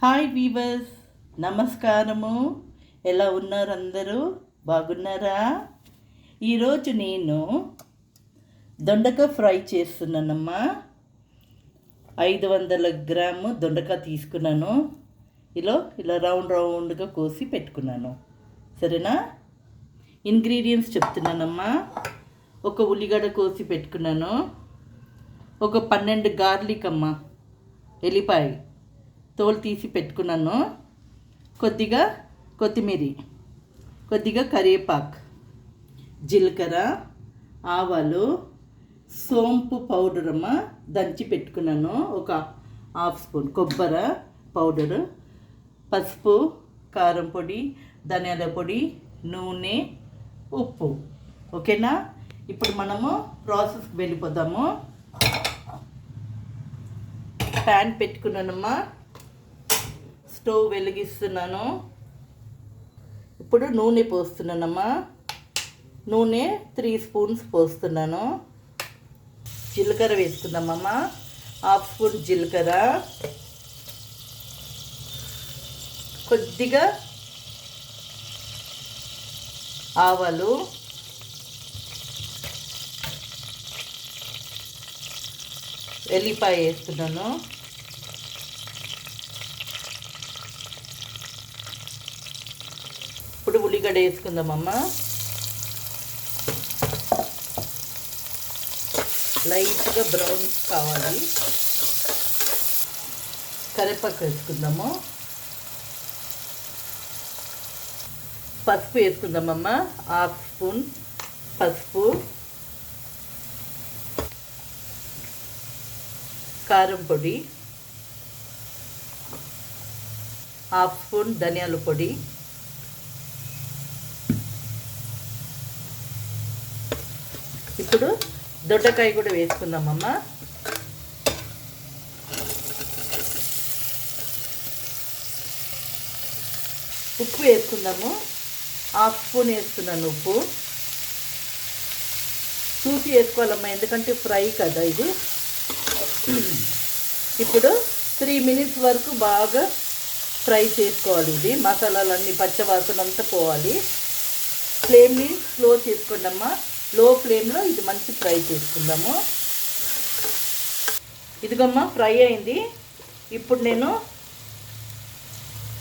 Hi weavers, నమస్కారము. ఎలా ఉన్నారు అందరూ? బాగున్నారా? ఈరోజు నేను దొండకాయ ఫ్రై చేస్తున్నానమ్మా. 500 గ్రాము దొండకాయ తీసుకున్నాను. ఇలా రౌండ్గా కోసి పెట్టుకున్నాను. సరేనా? ఇంగ్రీడియంట్స్ చెప్తున్నానమ్మా. ఒక ఉల్లిగడ్డ కోసి పెట్టుకున్నాను. ఒక 12 గార్లిక్ అమ్మ, ఎల్లిపాయ తోలు తీసి పెట్టుకున్నాను. కొద్దిగా కొత్తిమీర, కొద్దిగా కరివేపాకు, జీలకర్ర, ఆవాలు, సోంపు పౌడర్ అమ్మ దంచి పెట్టుకున్నాను. ఒక హాఫ్ స్పూన్ కొబ్బరి పౌడరు, పసుపు, కారం పొడి, ధనియాల పొడి, నూనె, ఉప్పు. ఓకేనా? ఇప్పుడు మనము ప్రాసెస్కి వెళ్ళిపోదాము. ప్యాన్ పెట్టుకున్నానమ్మా. స్టవ్ వెలిగిస్తున్నాను. ఇప్పుడు నూనె పోస్తున్నానమ్మా. నూనె 3 స్పూన్స్ పోస్తున్నాను. జీలకర్ర వేసుకుందామమ్మా. హాఫ్ స్పూన్ జీలకర్ర, కొద్దిగా ఆవాలు, ఎల్లిపాయ వేస్తున్నాను. ఇప్పుడు ఉల్లిగడ్డ వేసుకుందామమ్మా. లైట్గా బ్రౌన్ కావాలి. కరివేపాకు వేసుకుందాము. పసుపు వేసుకుందామమ్మా. హాఫ్ స్పూన్ పసుపు, కారం పొడి, హాఫ్ స్పూన్ ధనియాల పొడి, ఇప్పుడు దొండకాయ కూడా వేసుకుందామమ్మా. ఉప్పు వేసుకుందాము. హాఫ్ స్పూన్ వేస్తున్నాను ఉప్పు. చూసి వేసుకోవాలమ్మా, ఎందుకంటే ఫ్రై కదా ఇది. ఇప్పుడు 3 మినిట్స్ వరకు బాగా ఫ్రై చేసుకోవాలి. ఇది మసాలాలన్నీ పచ్చవాసన అంతా పోవాలి. ఫ్లేమ్ని స్లో చేసుకోండి అమ్మా. లో ఫ్లేమ్లో ఇది మంచి ఫ్రై చేసుకుందాము. ఇదిగమ్మా ఫ్రై అయింది. ఇప్పుడు నేను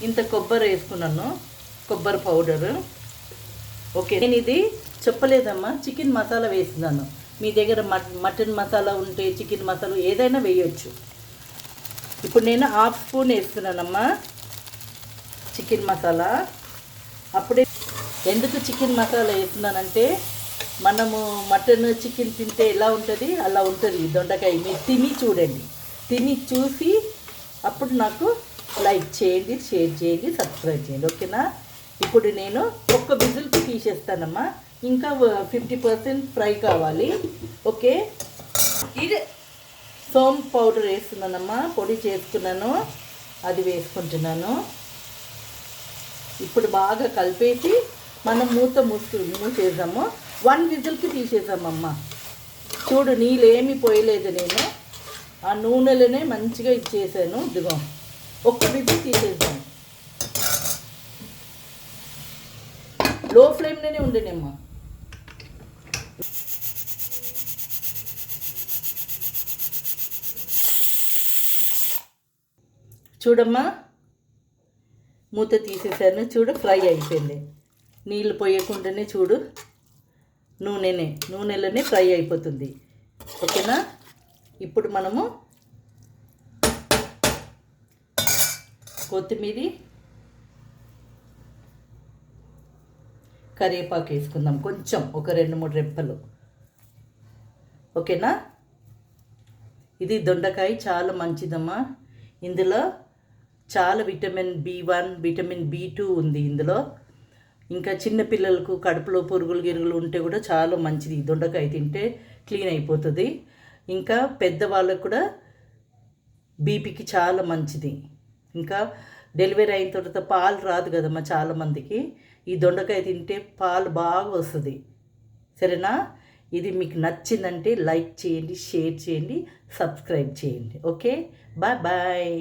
ఇంత కొబ్బరి వేసుకున్నాను, కొబ్బరి పౌడరు. ఓకే, నేను ఇది చెప్పలేదమ్మా, చికెన్ మసాలా వేస్తున్నాను. మీ దగ్గర మటన్ మసాలా ఉంటే చికెన్ మసాలా ఏదైనా వేయొచ్చు. ఇప్పుడు నేను హాఫ్ స్పూన్ వేస్తున్నానమ్మా చికెన్ మసాలా. అప్పుడే ఎందుకు చికెన్ మసాలా వేస్తున్నానంటే, మనము మటన్ చికెన్ తింటే ఎలా ఉంటుంది అలా ఉంటుంది దొండకాయ. మీరు తిని చూడండి. తిని చూసి అప్పుడు నాకు లైక్ చేయండి, షేర్ చేయండి, సబ్స్క్రైబ్ చేయండి. ఓకేనా? ఇప్పుడు నేను ఒక్క విజిల్కి తీసేస్తానమ్మా. ఇంకా 50% ఫ్రై కావాలి. ఓకే, ఇది సోంపు పౌడర్ వేస్తున్నానమ్మా. పొడి చేసుకున్నాను, అది వేసుకుంటున్నాను. ఇప్పుడు బాగా కలిపేసి మనం మూసేద్దాము. 1 విజిల్కి తీసేసామమ్మా. చూడు, నీళ్ళు ఏమీ పోయలేదు. నేను ఆ నూనెలోనే మంచిగా ఇచ్చేసాను. ఇదిగో ఒక్క విజిల్ తీసేద్దాం. లో ఫ్లేమ్లోనే ఉండేనమ్మా. చూడమ్మా, మూత తీసేసాను. చూడు, ఫ్రై అయిపోయింది. నీళ్ళు పోయకుండానే చూడు, నూనెలోనే ఫ్రై అయిపోతుంది. ఓకేనా? ఇప్పుడు మనము కొత్తిమీర, కరివేపాకు వేసుకుందాం కొంచెం, ఒక 2-3 రెప్పలు. ఓకేనా? ఇది దొండకాయ చాలా మంచిదమ్మా. ఇందులో చాలా విటమిన్ B1, విటమిన్ B2 ఉంది ఇందులో. ఇంకా చిన్నపిల్లలకు కడుపులో పురుగులు ఉంటే కూడా చాలా మంచిది. దొండకాయ తింటే క్లీన్ అయిపోతుంది. ఇంకా పెద్దవాళ్ళకు కూడా బీపీకి చాలా మంచిది. ఇంకా డెలివరీ అయిన తర్వాత పాలు రాదు కదమ్మా చాలామందికి. ఈ దొండకాయ తింటే పాలు బాగా వస్తుంది. సరేనా? ఇది మీకు నచ్చిందంటే లైక్ చేయండి, షేర్ చేయండి, సబ్స్క్రైబ్ చేయండి. Okay, bye bye.